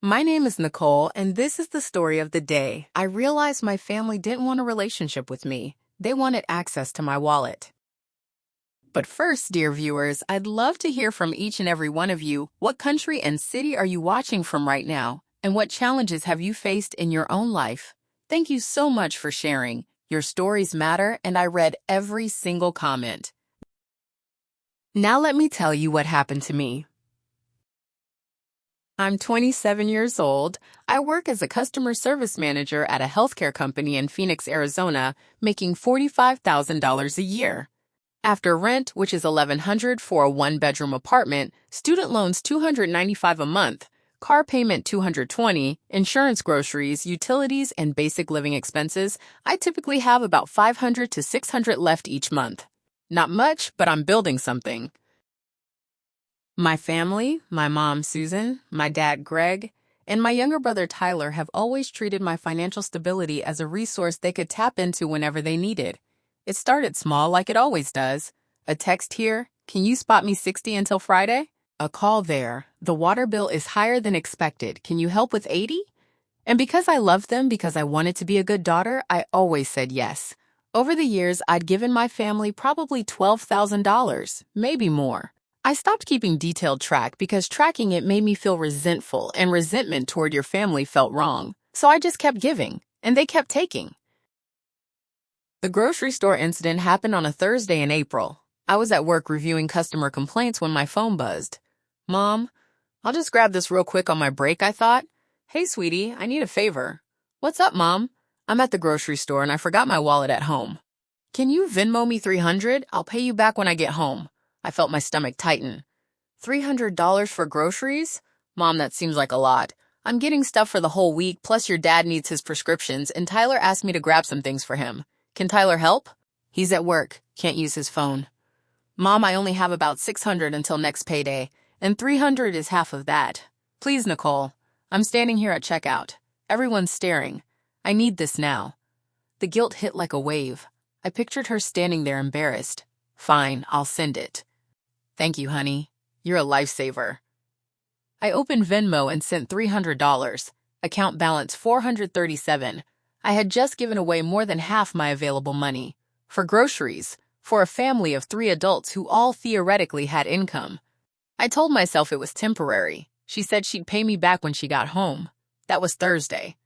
My name is Nicole, and this is the story of the day. I realized my family didn't want a relationship with me. They wanted access to my wallet. But first, dear viewers, I'd love to hear from each and every one of you. What country and city are you watching from right now? And what challenges have you faced in your own life? Thank you so much for sharing. Your stories matter, and I read every single comment. Now let me tell you what happened to me. I'm 27 years old. I work as a customer service manager at a healthcare company in Phoenix, Arizona, making $45,000 a year. After rent, which is $1,100 for a one-bedroom apartment, student loans $295 a month, car payment $220, insurance, groceries, utilities, and basic living expenses, I typically have about $500 to $600 left each month. Not much, but I'm building something. My family, my mom, Susan, my dad, Greg, and my younger brother, Tyler, have always treated my financial stability as a resource they could tap into whenever they needed. It started small like it always does. A text here, "Can you spot me 60 until Friday?" A call there, "The water bill is higher than expected. Can you help with 80?" And because I loved them, because I wanted to be a good daughter, I always said yes. Over the years, I'd given my family probably $12,000, maybe more. I stopped keeping detailed track because tracking it made me feel resentful, and resentment toward your family felt wrong. So I just kept giving, and they kept taking. The grocery store incident happened on a Thursday in April. I was at work reviewing customer complaints when my phone buzzed. "Mom, I'll just grab this real quick on my break," I thought. "Hey, sweetie, I need a favor." "What's up, Mom?" "I'm at the grocery store and I forgot my wallet at home." "Can you Venmo me $300? I'll pay you back when I get home." I felt my stomach tighten. $300 for groceries? Mom, that seems like a lot. I'm getting stuff for the whole week, plus your dad needs his prescriptions, and Tyler asked me to grab some things for him. Can Tyler help? He's at work, can't use his phone. Mom, I only have about $600 until next payday, and $300 is half of that. Please, Nicole. I'm standing here at checkout. Everyone's staring. I need this now. The guilt hit like a wave. I pictured her standing there embarrassed. Fine, I'll send it. Thank you, honey. You're a lifesaver. I opened Venmo and sent $300. Account balance $437. I had just given away more than half my available money. For groceries, for a family of 3 adults who all theoretically had income. I told myself it was temporary. She said she'd pay me back when she got home. That was Thursday.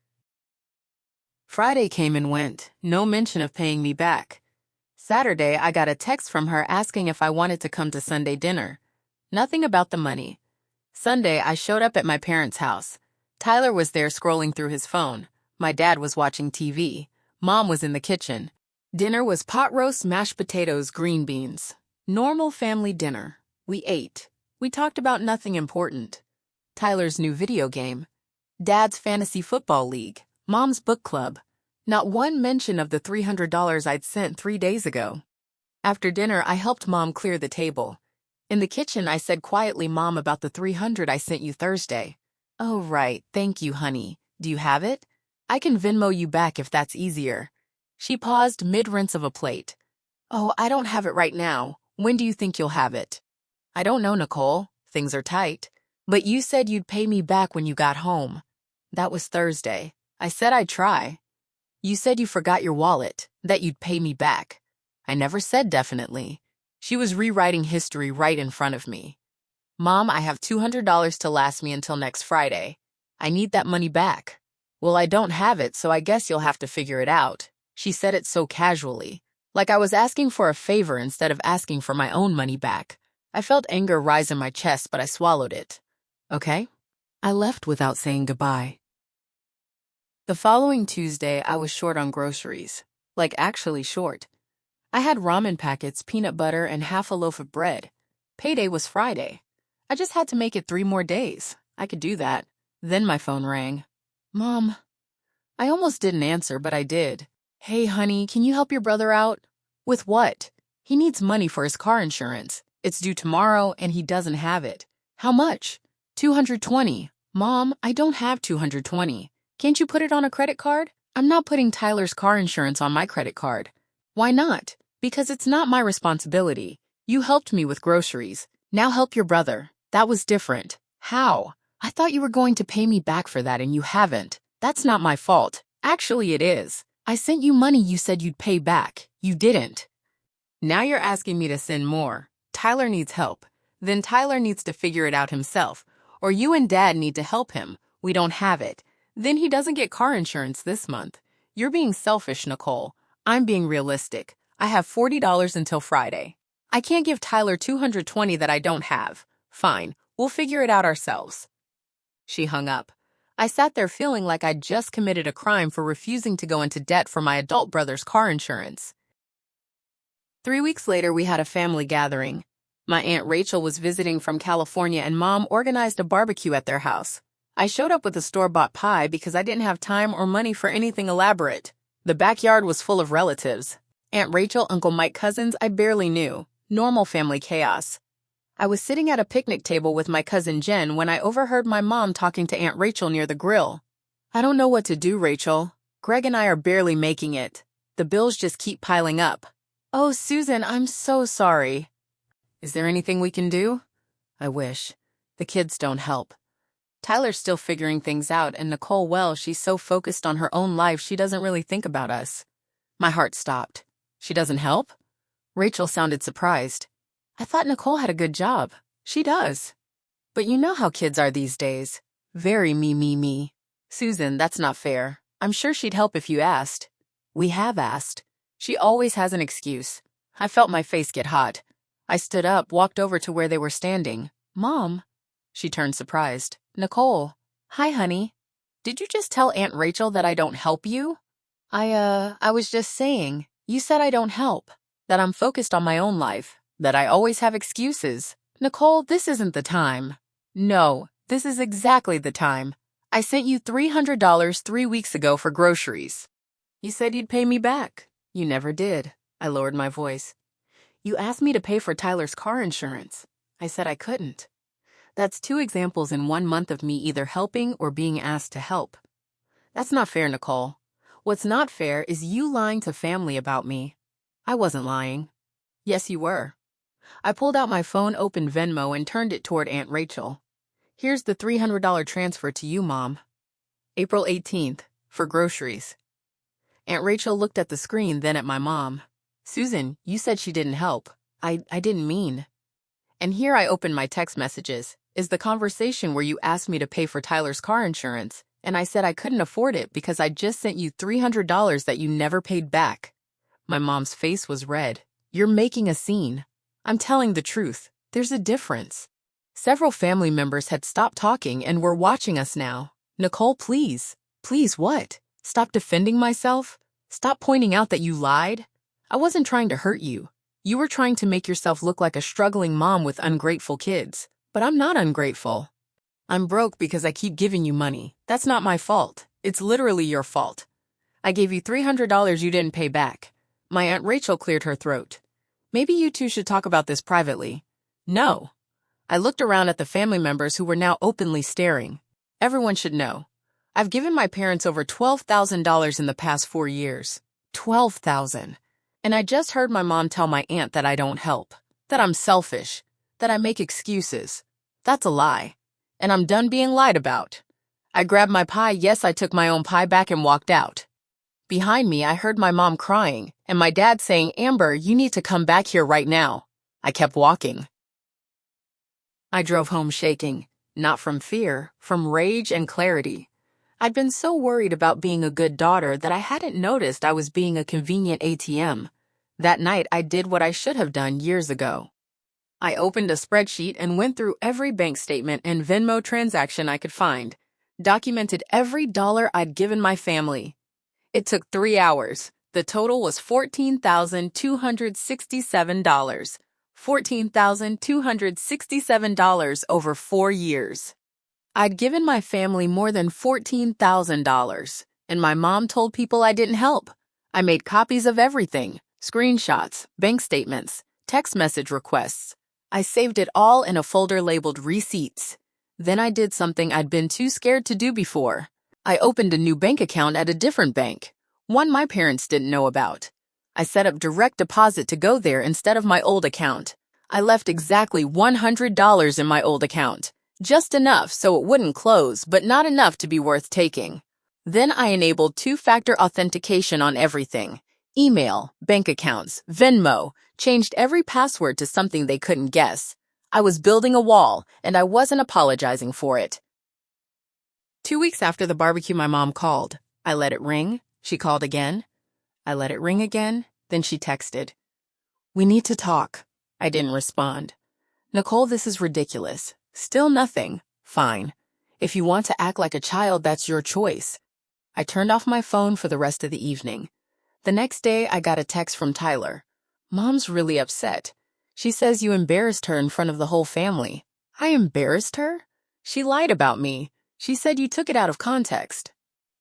Friday came and went, no mention of paying me back. Saturday, I got a text from her asking if I wanted to come to Sunday dinner. Nothing about the money. Sunday, I showed up at my parents' house. Tyler was there scrolling through his phone. My dad was watching TV. Mom was in the kitchen. Dinner was pot roast, mashed potatoes, green beans. Normal family dinner. We ate. We talked about nothing important. Tyler's new video game. Dad's fantasy football league. Mom's book club. Not one mention of the $300 I'd sent 3 days ago. After dinner, I helped Mom clear the table. In the kitchen, I said quietly, "Mom, about the $300 I sent you Thursday." "Oh, right. Thank you, honey. Do you have it? I can Venmo you back if that's easier." She paused mid-rinse of a plate. "Oh, I don't have it right now. When do you think you'll have it?" "I don't know, Nicole. Things are tight. But you said you'd pay me back when you got home." "That was Thursday. I said I'd try." "You said you forgot your wallet, that you'd pay me back." "I never said definitely." She was rewriting history right in front of me. "Mom, I have $200 to last me until next Friday. I need that money back." "Well, I don't have it, so I guess you'll have to figure it out." She said it so casually, like I was asking for a favor instead of asking for my own money back. I felt anger rise in my chest, but I swallowed it. "Okay." I left without saying goodbye. The following Tuesday, I was short on groceries. Like, actually short. I had ramen packets, peanut butter, and half a loaf of bread. Payday was Friday. I just had to make it 3 more days. I could do that. Then my phone rang. "Mom." I almost didn't answer, but I did. "Hey, honey, can you help your brother out?" "With what?" "He needs money for his car insurance. It's due tomorrow, and he doesn't have it." "How much?" $220. "Mom, I don't have $220. Can't you put it on a credit card?" "I'm not putting Tyler's car insurance on my credit card." "Why not?" "Because it's not my responsibility. You helped me with groceries. Now help your brother." "That was different." "How?" I thought you were going to pay me back for that and you haven't. That's not my fault. Actually, it is. I sent you money you said you'd pay back. You didn't. Now you're asking me to send more. Tyler needs help. Then Tyler needs to figure it out himself. Or you and Dad need to help him. We don't have it. Then he doesn't get car insurance this month. You're being selfish, Nicole. I'm being realistic. I have $40 until Friday. I can't give Tyler $220 that I don't have. Fine, we'll figure it out ourselves. She hung up. I sat there feeling like I'd just committed a crime for refusing to go into debt for my adult brother's car insurance. 3 weeks later, we had a family gathering. My Aunt Rachel was visiting from California and Mom organized a barbecue at their house. I showed up with a store-bought pie because I didn't have time or money for anything elaborate. The backyard was full of relatives. Aunt Rachel, Uncle Mike, cousins I barely knew. Normal family chaos. I was sitting at a picnic table with my cousin Jen when I overheard my mom talking to Aunt Rachel near the grill. I don't know what to do, Rachel. Greg and I are barely making it. The bills just keep piling up. Oh, Susan, I'm so sorry. Is there anything we can do? I wish. The kids don't help. Tyler's still figuring things out, and Nicole, well, she's so focused on her own life she doesn't really think about us. My heart stopped. She doesn't help? Rachel sounded surprised. I thought Nicole had a good job. She does. But you know how kids are these days. Very me. Susan, that's not fair. I'm sure she'd help if you asked. We have asked. She always has an excuse. I felt my face get hot. I stood up, walked over to where they were standing. Mom. She turned surprised. Nicole. Hi, honey. Did you just tell Aunt Rachel that I don't help you? I was just saying. You said I don't help. That I'm focused on my own life. That I always have excuses. Nicole, this isn't the time. No, this is exactly the time. I sent you $300 3 weeks ago for groceries. You said you'd pay me back. You never did. I lowered my voice. You asked me to pay for Tyler's car insurance. I said I couldn't. That's 2 examples in 1 month of me either helping or being asked to help. That's not fair, Nicole. What's not fair is you lying to family about me. I wasn't lying. Yes, you were. I pulled out my phone, opened Venmo, and turned it toward Aunt Rachel. Here's the $300 transfer to you, Mom. April 18th, for groceries. Aunt Rachel looked at the screen, then at my mom. Susan, you said she didn't help. I didn't mean. And here I opened my text messages. Is the conversation where you asked me to pay for Tyler's car insurance, and I said I couldn't afford it because I just sent you $300 that you never paid back. My mom's face was red. You're making a scene. I'm telling the truth. There's a difference. Several family members had stopped talking and were watching us now. Nicole, please. Please what? Stop defending myself? Stop pointing out that you lied? I wasn't trying to hurt you. You were trying to make yourself look like a struggling mom with ungrateful kids. But I'm not ungrateful. I'm broke because I keep giving you money. That's not my fault. It's literally your fault. I gave you $300 you didn't pay back. My Aunt Rachel cleared her throat. Maybe you two should talk about this privately. No. I looked around at the family members who were now openly staring. Everyone should know. I've given my parents over $12,000 in the past 4 years. $12,000. And I just heard my mom tell my aunt that I don't help, that I'm selfish, that I make excuses. That's a lie. And I'm done being lied about. I grabbed my pie. Yes, I took my own pie back and walked out. Behind me, I heard my mom crying and my dad saying, Amber, you need to come back here right now. I kept walking. I drove home shaking, not from fear, from rage and clarity. I'd been so worried about being a good daughter that I hadn't noticed I was being a convenient ATM. That night, I did what I should have done years ago. I opened a spreadsheet and went through every bank statement and Venmo transaction I could find, documented every dollar I'd given my family. It took 3 hours. The total was $14,267. $14,267 over 4 years. I'd given my family more than $14,000, and my mom told people I didn't help. I made copies of everything, screenshots, bank statements, text message requests. I saved it all in a folder labeled Receipts. Then I did something I'd been too scared to do before. I opened a new bank account at a different bank, one my parents didn't know about. I set up direct deposit to go there instead of my old account. I left exactly $100 in my old account. Just enough so it wouldn't close, but not enough to be worth taking. Then I enabled two-factor authentication on everything. Email, bank accounts, Venmo, changed every password to something they couldn't guess. I was building a wall, and I wasn't apologizing for it. 2 weeks after the barbecue, my mom called. I let it ring. She called again. I let it ring again. Then she texted. "We need to talk." I didn't respond. "Nicole, this is ridiculous." Still nothing. Fine. If you want to act like a child, that's your choice. I turned off my phone for the rest of the evening. The next day, I got a text from Tyler. "Mom's really upset. She says you embarrassed her in front of the whole family." I embarrassed her? She lied about me. She said you took it out of context.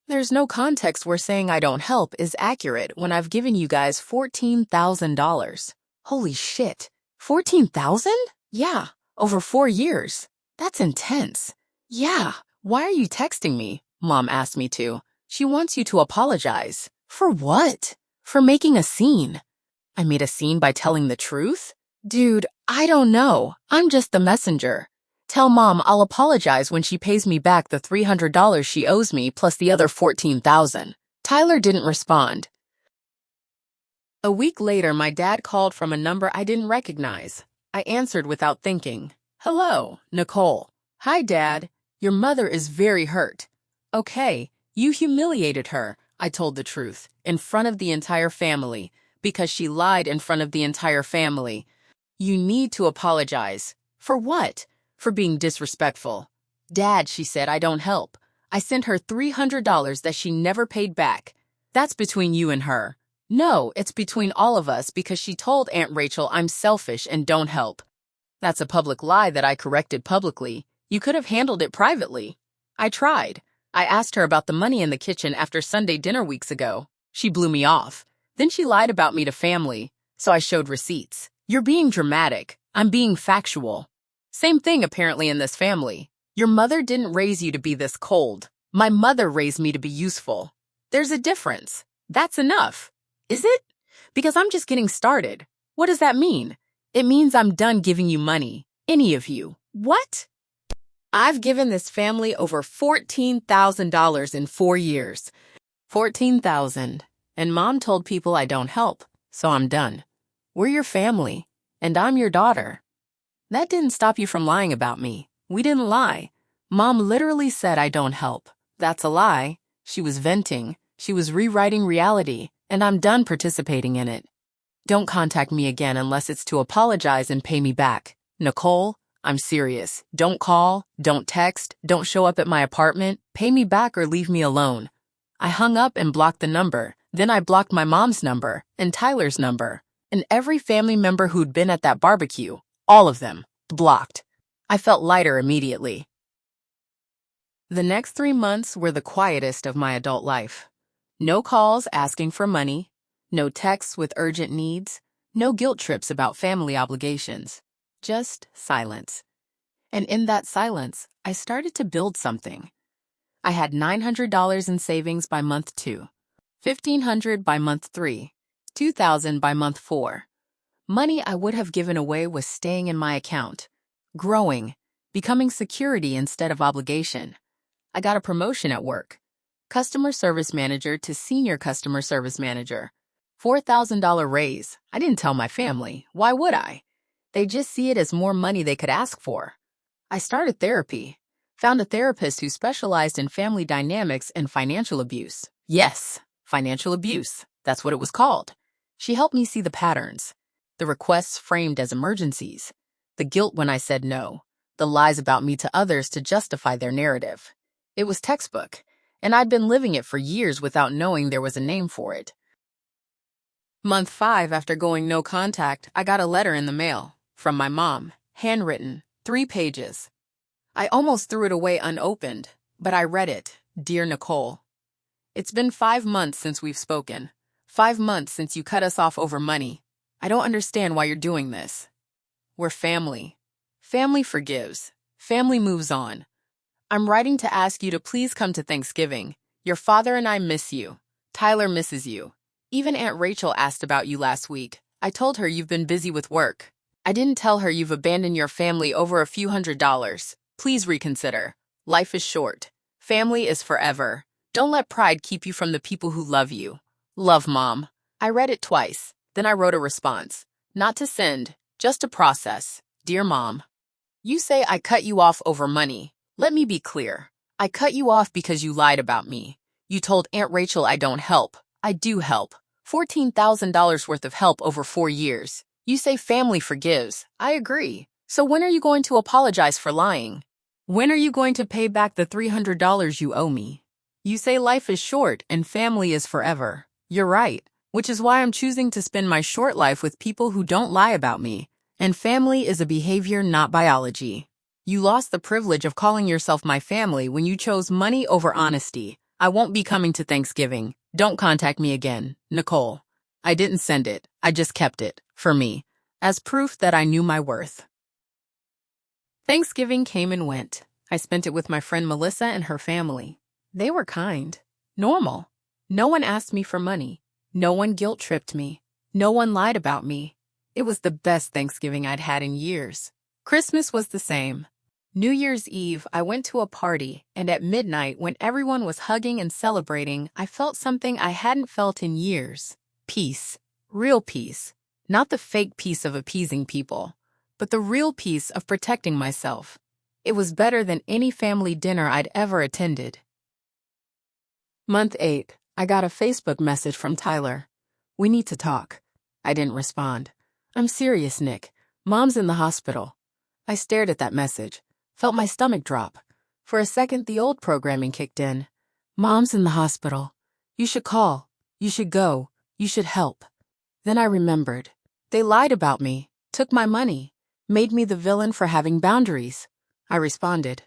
There's no context where saying I don't help is accurate when I've given you guys $14,000. Holy shit. 14,000? Yeah, over 4 years. That's intense. Yeah, why are you texting me? Mom asked me to. She wants you to apologize. For what? For making a scene. I made a scene by telling the truth? Dude, I don't know. I'm just the messenger. Tell Mom I'll apologize when she pays me back the $300 she owes me plus the other $14,000. Tyler didn't respond. A week later, my dad called from a number I didn't recognize. I answered without thinking. "Hello, Nicole." "Hi, Dad. Your mother is very hurt." "Okay, you humiliated her," I told the truth, in front of the entire family, because she lied in front of the entire family. "You need to apologize." "For what?" "For being disrespectful." "Dad," she said, "I don't help. I sent her $300 that she never paid back. That's between you and her." "No, it's between all of us because she told Aunt Rachel I'm selfish and don't help." That's a public lie that I corrected publicly. You could have handled it privately. I tried. I asked her about the money in the kitchen after Sunday dinner weeks ago. She blew me off. Then she lied about me to family, so I showed receipts. You're being dramatic. I'm being factual. Same thing apparently in this family. Your mother didn't raise you to be this cold. My mother raised me to be useful. There's a difference. That's enough. Is it? Because I'm just getting started. What does that mean? It means I'm done giving you money. Any of you. What? I've given this family over $14,000 in 4 years. 14,000. And Mom told people I don't help, so I'm done. We're your family, and I'm your daughter. That didn't stop you from lying about me. We didn't lie. Mom literally said I don't help. That's a lie. She was venting. She was rewriting reality, and I'm done participating in it. Don't contact me again unless it's to apologize and pay me back. Nicole, I'm serious. Don't call, don't text, don't show up at my apartment. Pay me back or leave me alone. I hung up and blocked the number. Then I blocked my mom's number and Tyler's number and every family member who'd been at that barbecue. All of them. Blocked. I felt lighter immediately. The next 3 months were the quietest of my adult life. No calls asking for money. No texts with urgent needs. No guilt trips about family obligations. Just silence. And in that silence, I started to build something. I had $900 in savings by month 2, $1,500 by month 3, $2,000 by month 4. Money I would have given away was staying in my account, growing, becoming security instead of obligation. I got a promotion at work. Customer service manager to senior customer service manager. $4,000 raise. I didn't tell my family. Why would I? They just see it as more money they could ask for. I started therapy. Found a therapist who specialized in family dynamics and financial abuse. Yes, financial abuse. That's what it was called. She helped me see the patterns. The requests framed as emergencies. The guilt when I said no. The lies about me to others to justify their narrative. It was textbook, and I'd been living it for years without knowing there was a name for it. Month 5 after going no contact, I got a letter in the mail. From my mom. Handwritten. 3 pages. I almost threw it away unopened, but I read it. Dear Nicole. It's been 5 months since we've spoken. 5 months since you cut us off over money. I don't understand why you're doing this. We're family. Family forgives. Family moves on. I'm writing to ask you to please come to Thanksgiving. Your father and I miss you. Tyler misses you. Even Aunt Rachel asked about you last week. I told her you've been busy with work. I didn't tell her you've abandoned your family over a few $100s. Please reconsider. Life is short. Family is forever. Don't let pride keep you from the people who love you. Love, Mom. I read it twice. Then I wrote a response. Not to send, just to process. Dear Mom. You say I cut you off over money. Let me be clear. I cut you off because you lied about me. You told Aunt Rachel I don't help. I do help. $14,000 worth of help over 4 years. You say family forgives. I agree. So when are you going to apologize for lying? When are you going to pay back the $300 you owe me? You say life is short and family is forever. You're right, which is why I'm choosing to spend my short life with people who don't lie about me. And family is a behavior, not biology. You lost the privilege of calling yourself my family when you chose money over honesty. I won't be coming to Thanksgiving. Don't contact me again, Nicole. I didn't send it. I just kept it, for me, as proof that I knew my worth. Thanksgiving came and went. I spent it with my friend Melissa and her family. They were kind. Normal. No one asked me for money. No one guilt-tripped me. No one lied about me. It was the best Thanksgiving I'd had in years. Christmas was the same. New Year's Eve, I went to a party, and at midnight, when everyone was hugging and celebrating, I felt something I hadn't felt in years. Peace. Real peace. Not the fake peace of appeasing people, but the real peace of protecting myself. It was better than any family dinner I'd ever attended. Month 8, I got a Facebook message from Tyler. We need to talk. I didn't respond. I'm serious, Nick. Mom's in the hospital. I stared at that message, felt my stomach drop. For a second, the old programming kicked in. Mom's in the hospital. You should call. You should go. You should help. Then I remembered. They lied about me, took my money, made me the villain for having boundaries. I responded.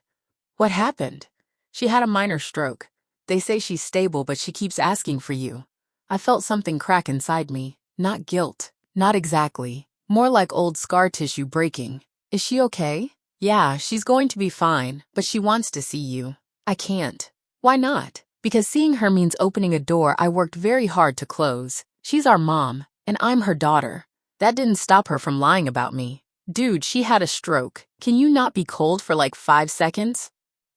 What happened? She had a minor stroke. They say she's stable, but she keeps asking for you. I felt something crack inside me. Not guilt. Not exactly. More like old scar tissue breaking. Is she okay? Yeah, she's going to be fine, but she wants to see you. I can't. Why not? Because seeing her means opening a door I worked very hard to close. She's our mom, and I'm her daughter. That didn't stop her from lying about me. Dude, she had a stroke. Can you not be cold for like 5 seconds?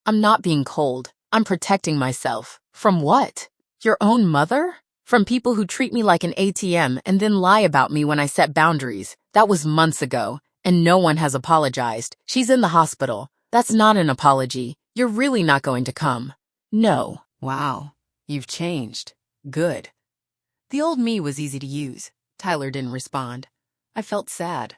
I'm not being cold. I'm protecting myself. From what? Your own mother? From people who treat me like an ATM and then lie about me when I set boundaries. That was months ago, and no one has apologized. She's in the hospital. That's not an apology. You're really not going to come. No. Wow. You've changed. Good. The old me was easy to use. Tyler didn't respond. I felt sad.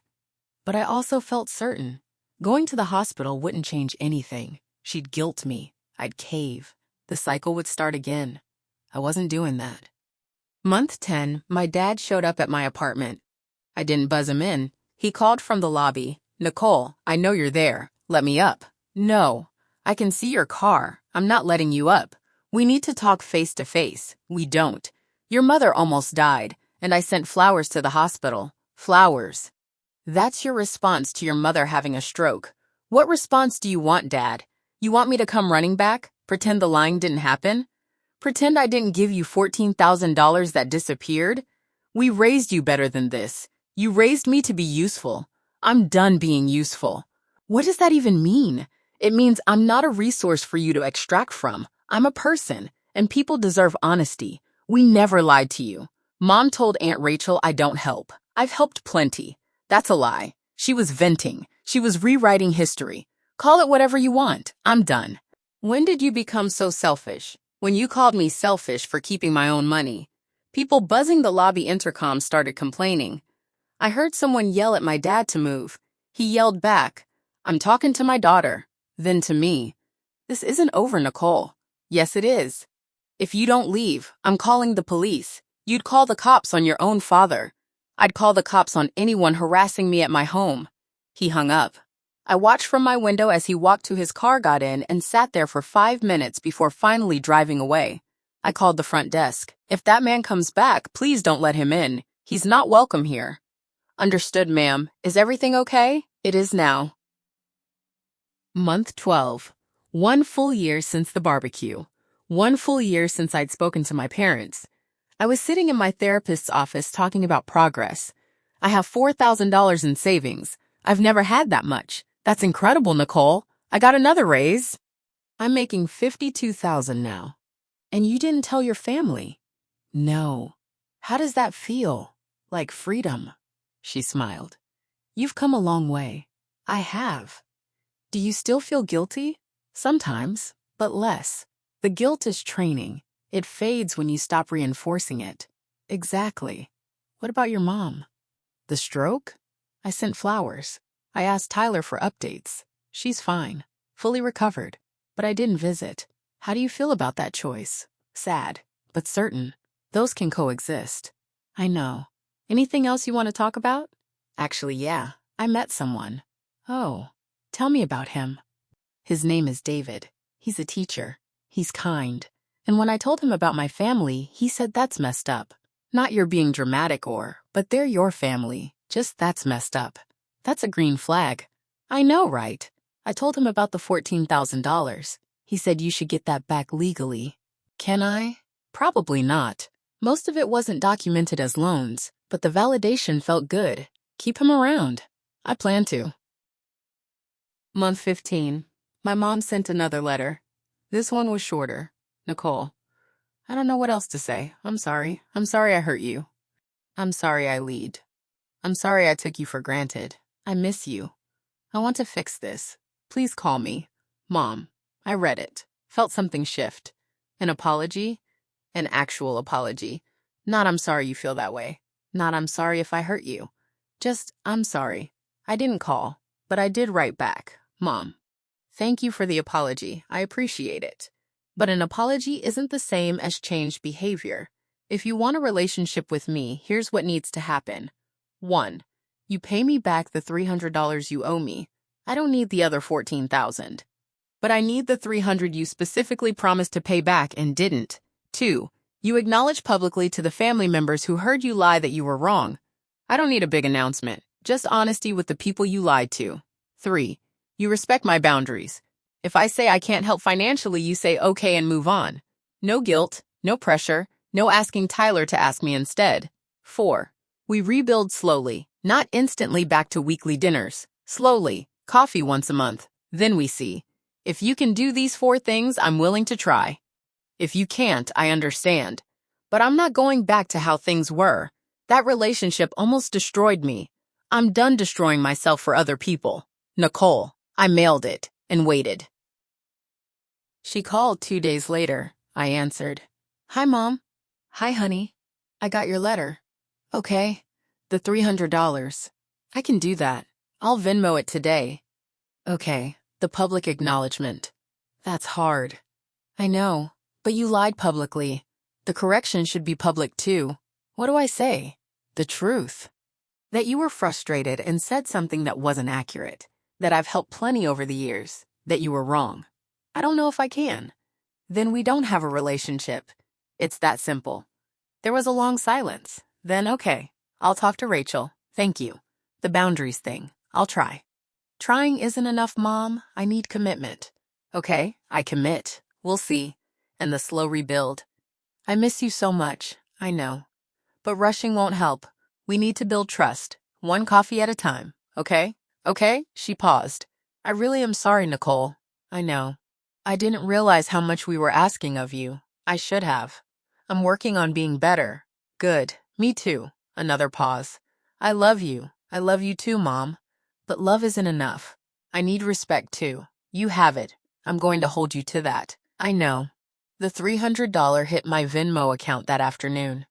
But I also felt certain. Going to the hospital wouldn't change anything. She'd guilt me. I'd cave. The cycle would start again. I wasn't doing that. Month 10, my dad showed up at my apartment. I didn't buzz him in. He called from the lobby. Nicole, I know you're there. Let me up. No. I can see your car. I'm not letting you up. We need to talk face to face. We don't. Your mother almost died, and I sent flowers to the hospital. Flowers. That's your response to your mother having a stroke. What response do you want, Dad? You want me to come running back? Pretend the lying didn't happen? Pretend I didn't give you $14,000 that disappeared? We raised you better than this. You raised me to be useful. I'm done being useful. What does that even mean? It means I'm not a resource for you to extract from. I'm a person, and people deserve honesty. We never lied to you. Mom told Aunt Rachel I don't help. I've helped plenty. That's a lie. She was venting. She was rewriting history. Call it whatever you want. I'm done. When did you become so selfish? When you called me selfish for keeping my own money. People buzzing the lobby intercom started complaining. I heard someone yell at my dad to move. He yelled back, I'm talking to my daughter. Then to me, this isn't over, Nicole. Yes, it is. If you don't leave, I'm calling the police. You'd call the cops on your own father. I'd call the cops on anyone harassing me at my home. He hung up. I watched from my window as he walked to his car, got in, and sat there for 5 minutes before finally driving away. I called the front desk. If that man comes back, please don't let him in. He's not welcome here. Understood, ma'am. Is everything okay? It is now. Month 12. 1 full year since the barbecue. 1 full year since I'd spoken to my parents. I was sitting in my therapist's office talking about progress. I have $4,000 in savings. I've never had that much. That's incredible, Nicole. I got another raise. I'm making $52,000 now. And you didn't tell your family? No. How does that feel? Like freedom. She smiled. You've come a long way. I have. Do you still feel guilty? Sometimes, but less. The guilt is training. It fades when you stop reinforcing it. Exactly. What about your mom? The stroke? I sent flowers. I asked Tyler for updates. She's fine, fully recovered, but I didn't visit. How do you feel about that choice? Sad, but certain. Those can coexist. I know. Anything else you want to talk about? Actually, yeah, I met someone. Oh, tell me about him. His name is David. He's a teacher. He's kind. And when I told him about my family, he said that's messed up. Not you're being dramatic but they're your family. Just that's messed up. That's a green flag. I know, right? I told him about the $14,000. He said you should get that back legally. Can I? Probably not. Most of it wasn't documented as loans, but the validation felt good. Keep him around. I plan to. Month 15. My mom sent another letter. This one was shorter. Nicole, I don't know what else to say. I'm sorry. I'm sorry I hurt you. I'm sorry I lied. I'm sorry I took you for granted. I miss you. I want to fix this. Please call me. Mom, I read it. Felt something shift. An apology? An actual apology. Not I'm sorry you feel that way. Not I'm sorry if I hurt you. Just I'm sorry. I didn't call, but I did write back. Mom, thank you for the apology. I appreciate it. But an apology isn't the same as changed behavior. If you want a relationship with me, here's what needs to happen. 1. You pay me back the $300 you owe me. I don't need the other $14,000. But I need the $300 you specifically promised to pay back and didn't. 2. You acknowledge publicly to the family members who heard you lie that you were wrong. I don't need a big announcement, just honesty with the people you lied to. 3. You respect my boundaries. If I say I can't help financially, you say okay and move on. No guilt, no pressure, no asking Tyler to ask me instead. 4. We rebuild slowly, not instantly back to weekly dinners. Slowly, coffee once a month. Then we see. If you can do these 4 things, I'm willing to try. If you can't, I understand. But I'm not going back to how things were. That relationship almost destroyed me. I'm done destroying myself for other people. Nicole. I mailed it and waited. She called 2 days later. I answered. Hi, Mom. Hi, honey. I got your letter. Okay. The $300. I can do that. I'll Venmo it today. Okay. The public acknowledgement. That's hard. I know, but you lied publicly. The correction should be public too. What do I say? The truth. That you were frustrated and said something that wasn't accurate. That I've helped plenty over the years. That you were wrong. I don't know if I can. Then we don't have a relationship. It's that simple. There was a long silence. Then okay, I'll talk to Rachel. Thank you. The boundaries thing. I'll try. Trying isn't enough, Mom. I need commitment. Okay, I commit. We'll see. And the slow rebuild. I miss you so much. I know. But rushing won't help. We need to build trust. One coffee at a time. Okay? Okay? She paused. I really am sorry, Nicole. I know. I didn't realize how much we were asking of you. I should have. I'm working on being better. Good. Me too. Another pause. I love you. I love you too, Mom. But love isn't enough. I need respect too. You have it. I'm going to hold you to that. I know. The $300 hit my Venmo account that afternoon.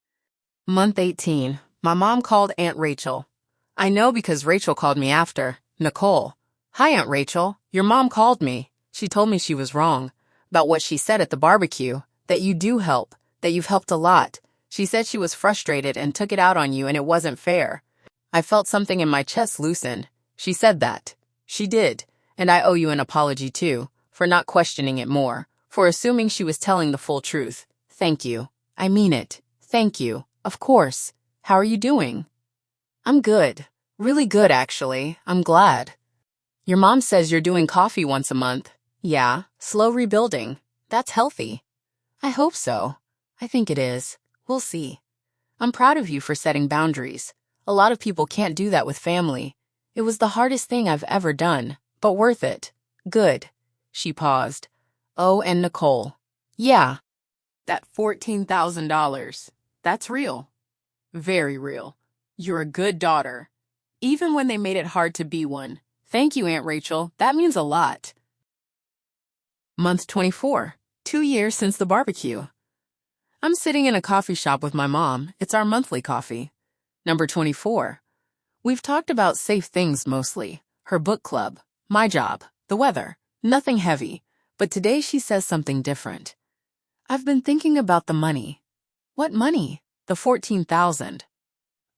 Month 18. My mom called Aunt Rachel. I know because Rachel called me after. Nicole. Hi, Aunt Rachel. Your mom called me. She told me she was wrong. About what she said at the barbecue. That you do help. That you've helped a lot. She said she was frustrated and took it out on you and it wasn't fair. I felt something in my chest loosen. She said that. She did. And I owe you an apology too. For not questioning it more. For assuming she was telling the full truth. Thank you. I mean it. Thank you. Of course. How are you doing? I'm good. Really good, actually. I'm glad. Your mom says you're doing coffee once a month. Yeah, slow rebuilding. That's healthy. I hope so. I think it is. We'll see. I'm proud of you for setting boundaries. A lot of people can't do that with family. It was the hardest thing I've ever done, but worth it. Good. She paused. Oh, and Nicole. Yeah, that $14,000. That's real. Very real. You're a good daughter. Even when they made it hard to be one. Thank you, Aunt Rachel. That means a lot. Month 24. 2 years since the barbecue. I'm sitting in a coffee shop with my mom. It's our monthly coffee. Number 24. We've talked about safe things mostly. Her book club, my job, the weather. Nothing heavy. But today she says something different. I've been thinking about the money. What money? The $14,000.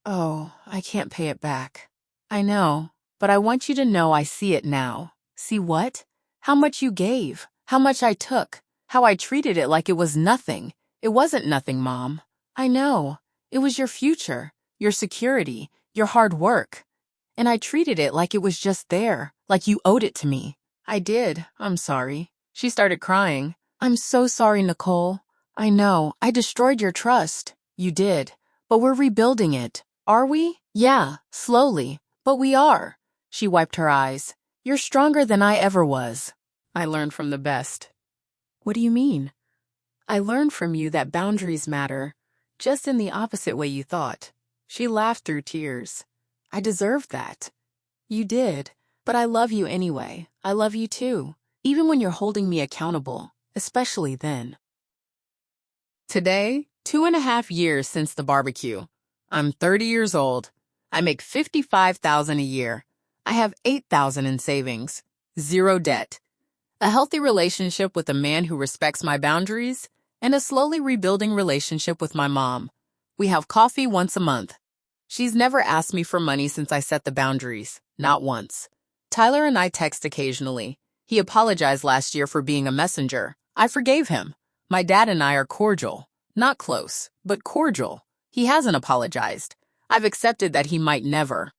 Oh, I can't pay it back. I know, but I want you to know I see it now. See what? How much you gave, how much I took, how I treated it like it was nothing. It wasn't nothing, Mom. I know. It was your future, your security, your hard work. And I treated it like it was just there, like you owed it to me. I did. I'm sorry. She started crying. I'm so sorry, Nicole. I know. I destroyed your trust. You did. But we're rebuilding it. Are we? Yeah, slowly. But we are. She wiped her eyes. You're stronger than I ever was. I learned from the best. What do you mean? I learned from you that boundaries matter, just in the opposite way you thought. She laughed through tears. I deserved that. You did. But I love you anyway. I love you too. Even when you're holding me accountable, especially then. Today, 2.5 years since the barbecue. I'm 30 years old. I make $55,000 a year. I have $8,000 in savings. 0 debt. A healthy relationship with a man who respects my boundaries, and a slowly rebuilding relationship with my mom. We have coffee once a month. She's never asked me for money since I set the boundaries. Not once. Tyler and I text occasionally. He apologized last year for being a messenger. I forgave him. My dad and I are cordial. Not close, but cordial. He hasn't apologized. I've accepted that he might never.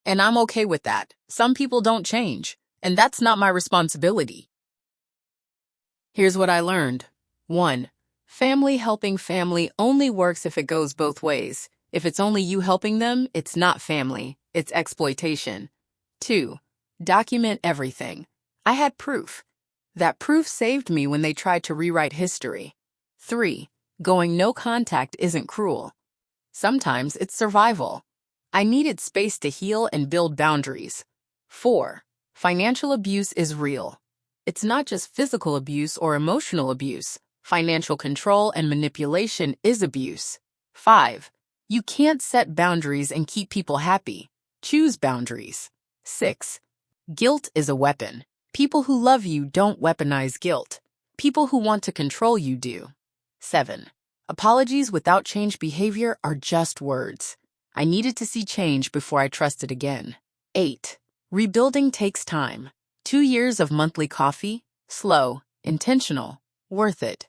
And I'm okay with that. Some people don't change, and that's not my responsibility. Here's what I learned. 1. Family helping family only works if it goes both ways. If it's only you helping them, it's not family. It's exploitation. 2. Document everything. I had proof. That proof saved me when they tried to rewrite history. 3. Going no contact isn't cruel. Sometimes it's survival. I needed space to heal and build boundaries. 4. Financial abuse is real. It's not just physical abuse or emotional abuse. Financial control and manipulation is abuse. 5. You can't set boundaries and keep people happy. Choose boundaries. 6. Guilt is a weapon. People who love you don't weaponize guilt. People who want to control you do. 7. Apologies without changed behavior are just words. I needed to see change before I trusted again. 8. Rebuilding takes time. 2 years of monthly coffee, slow, intentional, worth it.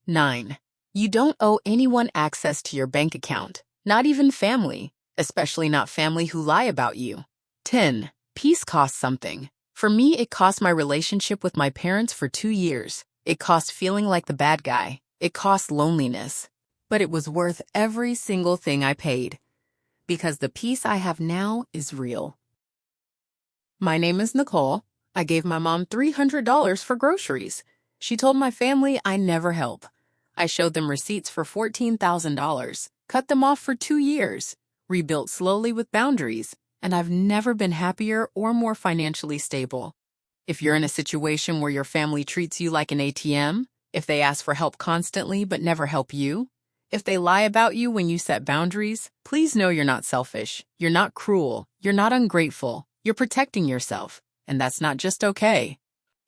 9. You don't owe anyone access to your bank account, not even family, especially not family who lie about you. 10. Peace costs something. For me, it cost my relationship with my parents for 2 years. It cost feeling like the bad guy. It cost loneliness. But it was worth every single thing I paid. Because the peace I have now is real. My name is Nicole. I gave my mom $300 for groceries. She told my family I never help. I showed them receipts for $14,000, cut them off for 2 years, rebuilt slowly with boundaries, and I've never been happier or more financially stable. If you're in a situation where your family treats you like an ATM, if they ask for help constantly but never help you, if they lie about you when you set boundaries, please know you're not selfish, you're not cruel, you're not ungrateful, you're protecting yourself, and that's not just okay.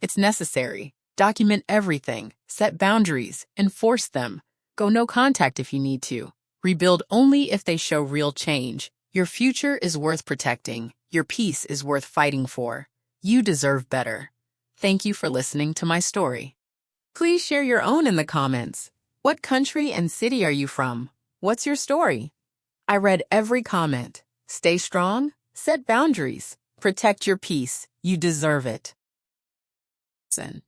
It's necessary. Document everything, set boundaries, enforce them. Go no contact if you need to. Rebuild only if they show real change. Your future is worth protecting. Your peace is worth fighting for. You deserve better. Thank you for listening to my story. Please share your own in the comments. What country and city are you from? What's your story? I read every comment. Stay strong, set boundaries, protect your peace. You deserve it. Listen.